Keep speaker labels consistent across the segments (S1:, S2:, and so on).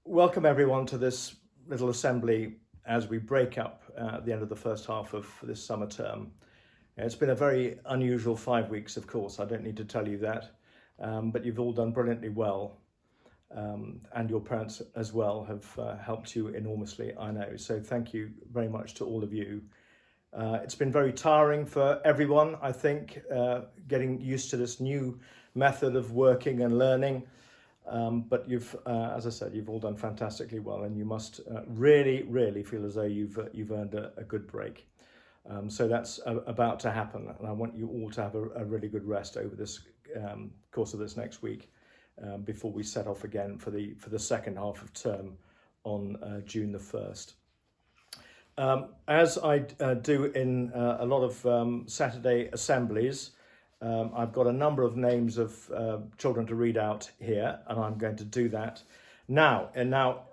S1: Welcome everyone to this little assembly as we break up at the end of the first half of this summer term. It's been a very unusual 5 weeks, of course, I don't need to tell you that, but you've all done brilliantly well, and your parents as well have helped you enormously, I know. So thank you very much to all of you. It's been very tiring for everyone, I think, getting used to this new method of working and learning. But you've, as I said, you've all done fantastically well, and you must really feel as though you've earned a good break. So that's about to happen, and I want you all to have a really good rest over this course of this next week before we set off again for the second half of term on June the 1st. As I do in a lot of Saturday assemblies, I've got a number of names of children to read out here, and I'm going to do that now. And now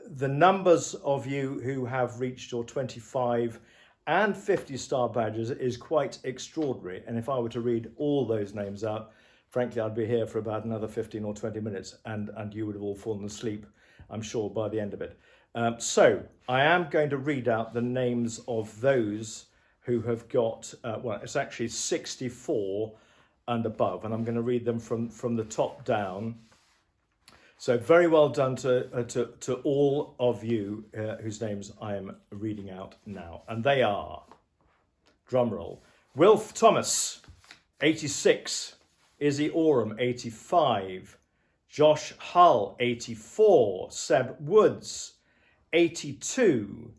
S1: the numbers of you who have reached your 25 and 50 star badges is quite extraordinary. And if I were to read all those names out, frankly, I'd be here for about another 15 or 20 minutes, and you would have all fallen asleep, I'm sure, by the end of it. So I am going to read out the names of those who have got, well, it's actually 64 and above, and I'm going to read them from the top down. So very well done to all of you whose names I am reading out now. And they are, drumroll, Wilf Thomas, 86, Izzy Oram, 85, Josh Hull, 84, Seb Woods, 82,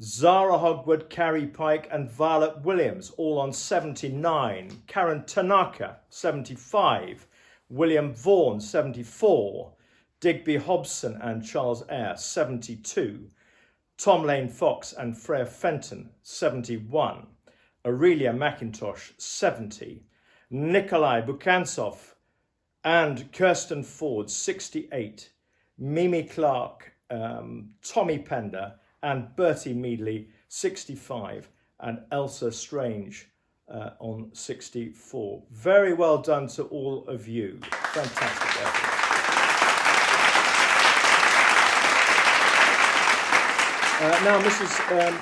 S1: Zara Hogwood, Carrie Pike and Violet Williams, all on 79. Karen Tanaka, 75. William Vaughan, 74. Digby Hobson and Charles Eyre, 72. Tom Lane Fox and Freya Fenton, 71. Aurelia McIntosh, 70. Nikolai Bukansov and Kirsten Ford, 68. Mimi Clark, Tommy Pender, and Bertie Meadley, 65, and Elsa Strange on 64. Very well done to all of you. Fantastic effort. Now, Mrs.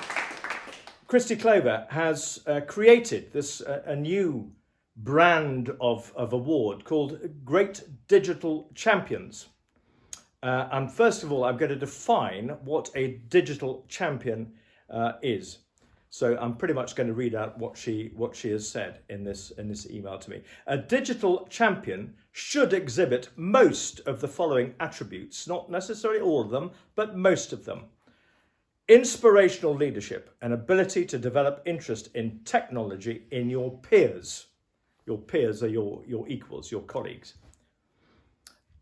S1: Christy Clover has created this a new brand of award called Great Digital Champions. And first of all, I'm going to define what a digital champion is. So I'm pretty much going to read out what she has said in this email to me. A digital champion should exhibit most of the following attributes, not necessarily all of them, but most of them. Inspirational leadership, an ability to develop interest in technology in your peers. Your peers are your equals, your colleagues.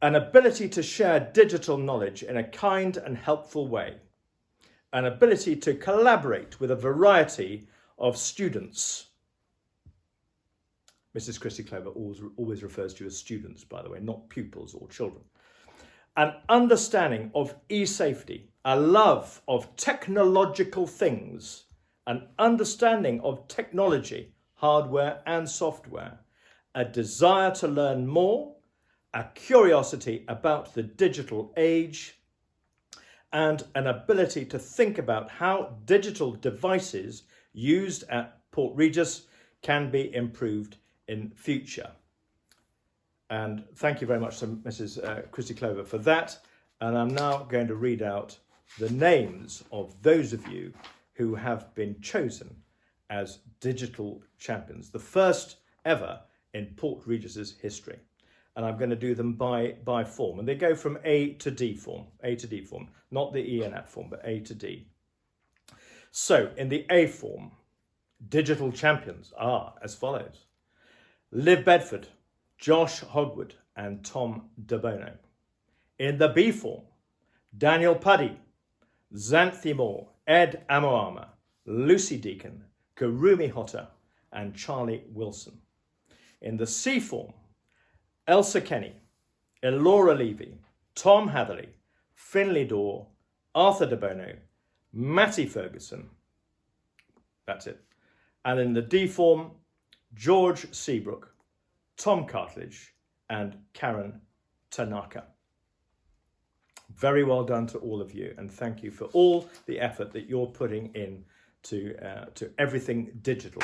S1: An ability to share digital knowledge in a kind and helpful way. An ability to collaborate with a variety of students. Mrs. Christy Clover always refers to you as students, by the way, not pupils or children. An understanding of e-safety, a love of technological things, an understanding of technology, hardware and software, a desire to learn more, a curiosity about the digital age, and an ability to think about how digital devices used at Port Regis can be improved in future. And thank you very much to Mrs. Christy Clover for that. And I'm now going to read out the names of those of you who have been chosen as digital champions, the first ever in Port Regis's history. And I'm going to do them by form. And they go from A to D form, not the E and F form, but A to D. So in the A form, digital champions are as follows. Liv Bedford, Josh Hogwood and Tom DeBono. In the B form, Daniel Puddy, Xanthi Moore, Ed Amoama, Lucy Deacon, Karumi Hotter and Charlie Wilson. In the C form, Elsa Kenny, Elora Levy, Tom Hatherley, Finley Dorr, Arthur DeBono, Matty Ferguson. That's it. And in the D form, George Seabrook, Tom Cartledge and Karen Tanaka. Very well done to all of you, and thank you for all the effort that you're putting in to everything digital.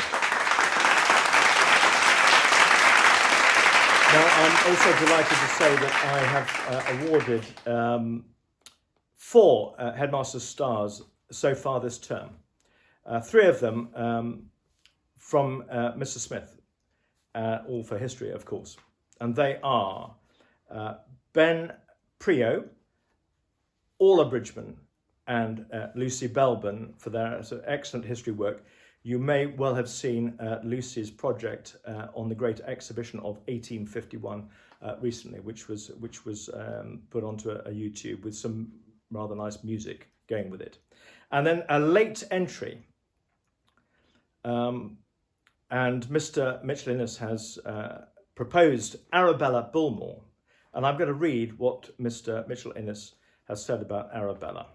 S1: Now, I'm also delighted to say that I have awarded 4 Headmaster Stars so far this term. 3 of them from Mr. Smith, all for history, of course. And they are Ben Prio, Orla Bridgman, and Lucy Belbin for their excellent history work. You may well have seen Lucy's project on the Great Exhibition of 1851 recently, which was put onto a YouTube with some rather nice music going with it. And then a late entry, and Mr. Mitchell Innes has proposed Arabella Bullmore, and I'm going to read what Mr. Mitchell Innes has said about Arabella.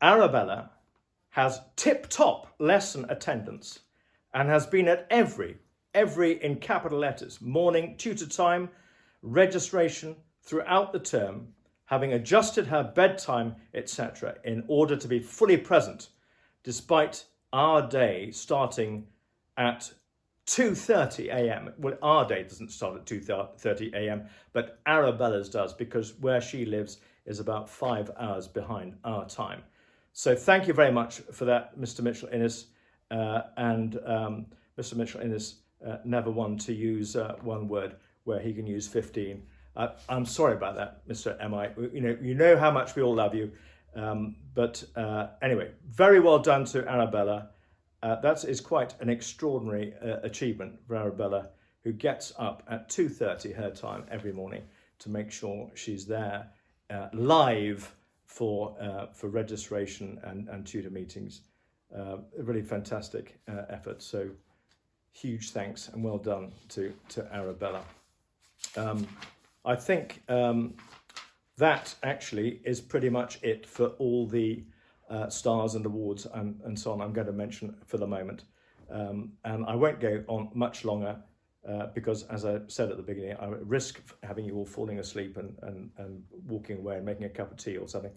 S1: Arabella has tip-top lesson attendance and has been at every in capital letters, morning, tutor time, registration throughout the term, having adjusted her bedtime, etc., in order to be fully present, despite our day starting at 2:30 a.m. Well, our day doesn't start at 2:30 a.m., but Arabella's does, because where she lives is about 5 hours behind our time. So thank you very much for that, Mr. Mitchell Innes. Mr. Mitchell Innes never one to use one word where he can use 15. I'm sorry about that, Mr. M.I. You know how much we all love you. Anyway, very well done to Arabella. That is quite an extraordinary achievement for Arabella, who gets up at 2:30 her time every morning to make sure she's there live for registration and tutor meetings. A really fantastic effort. So huge thanks and well done to Arabella. I think that actually is pretty much it for all the stars and awards and so on I'm going to mention for the moment. And I won't go on much longer because, as I said at the beginning, I risk having you all falling asleep and walking away and making a cup of tea or something.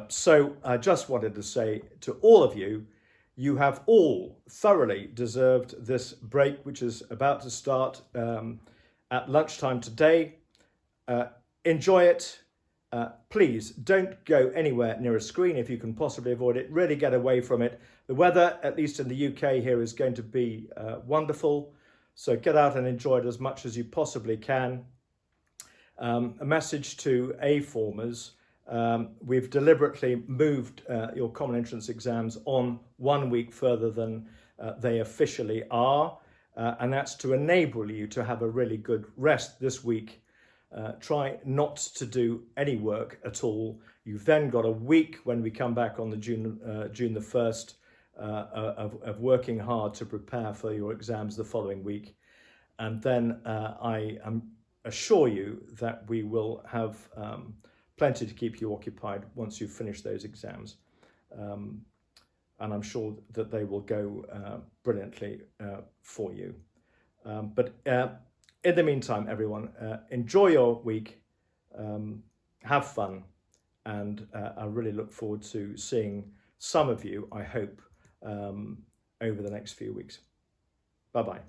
S1: So I just wanted to say to all of you, you have all thoroughly deserved this break, which is about to start at lunchtime today. Enjoy it. Please don't go anywhere near a screen if you can possibly avoid it. Really get away from it. The weather, at least in the UK here, is going to be wonderful. So get out and enjoy it as much as you possibly can. A message to A-formers. We've deliberately moved your common entrance exams on 1 week further than they officially are. And that's to enable you to have a really good rest this week. Try not to do any work at all. You've then got a week when we come back on the June the 1st of working hard to prepare for your exams the following week. And then I assure you that we will have plenty to keep you occupied once you've finished those exams. And I'm sure that they will go brilliantly for you. In the meantime, everyone, enjoy your week, have fun, and I really look forward to seeing some of you, I hope, over the next few weeks. Bye-bye.